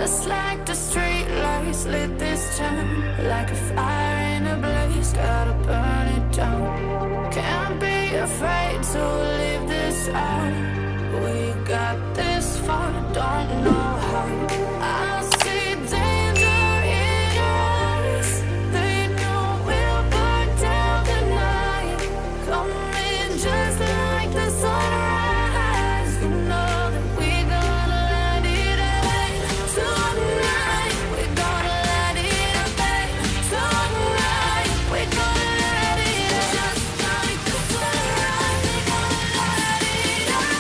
Just like the street lights lit this town, like a fire in a blaze, gotta burn it down. Can't be afraid to leave this out. We got this far, don't know how. I see danger in your eyes. They know we'll burn down the night. Coming just like the sunrise. You know that we gonna let it rain. Tonight we gonna let it rain. Tonight we gonna let it rain. Just like the sunrise, we gonna let it rain.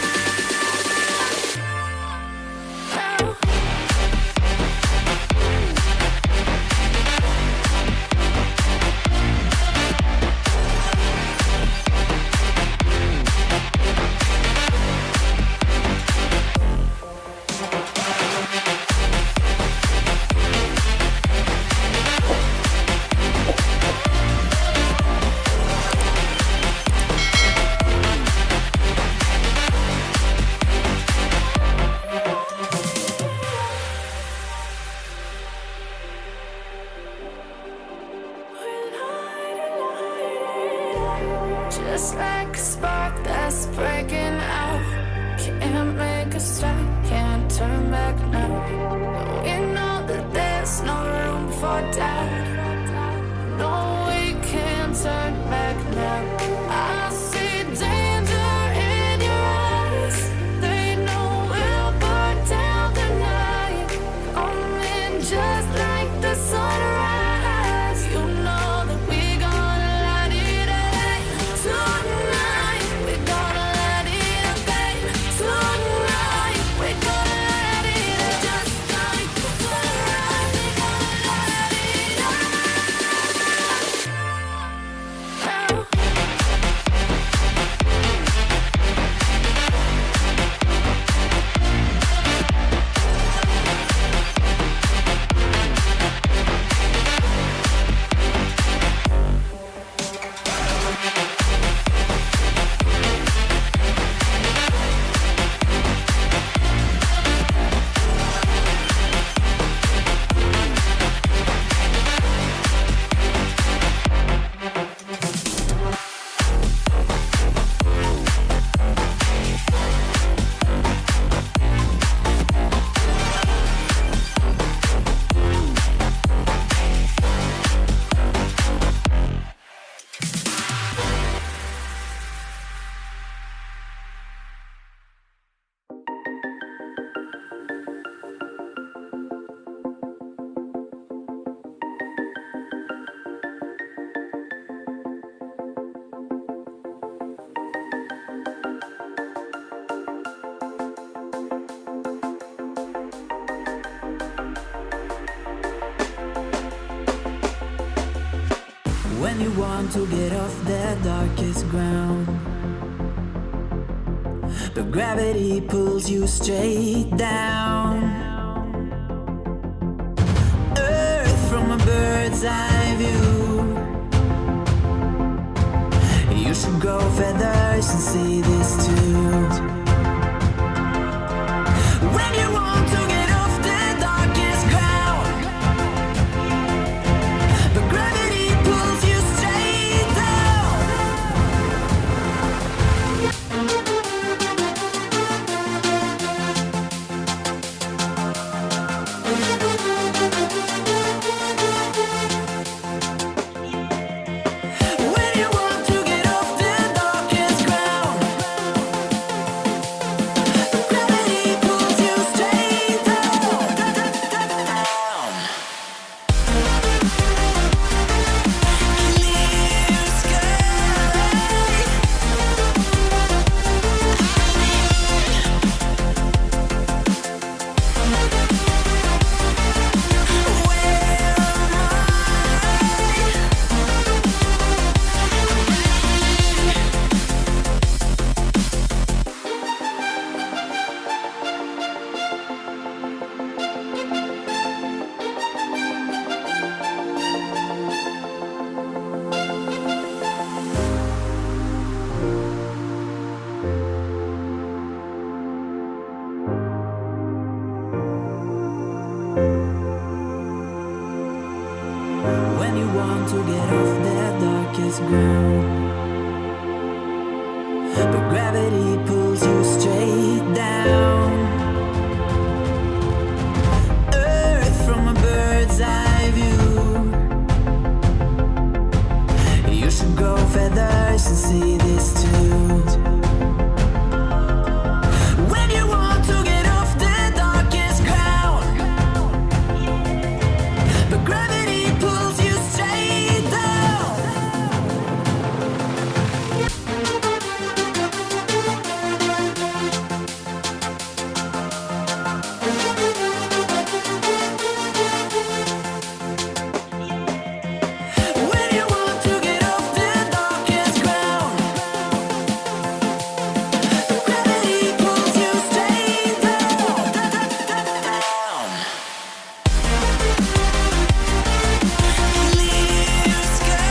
Just like a spark that's breaking out. Can't make a stop, can't turn back now. We know that there's no room for doubt. No, we can't turn back now. I see danger in your eyes. They know we'll burn down the night. Coming just like the sunrise. You know that we gonna let it rain. Tonight we gonna let it rain. Tonight we gonna let it rain. Just like the sunrise, we gonna let it rain. When you want to get off the darkest ground, but gravity pulls you straight down. Earth from a bird's eye view. You should grow feathers and see this too. When you want to get off the darkest ground, but gravity pulls you straight down. When you want to get off the darkest ground, want to get off their darkest ground, but gravity pulls you straight down. Earth from a bird's eye view. You should grow feathers and see this too. When you want to get off the darkest ground, but gravity pulls you straight down. When you want to get off the darkest ground, gravity pulls you straight down. Clear sky.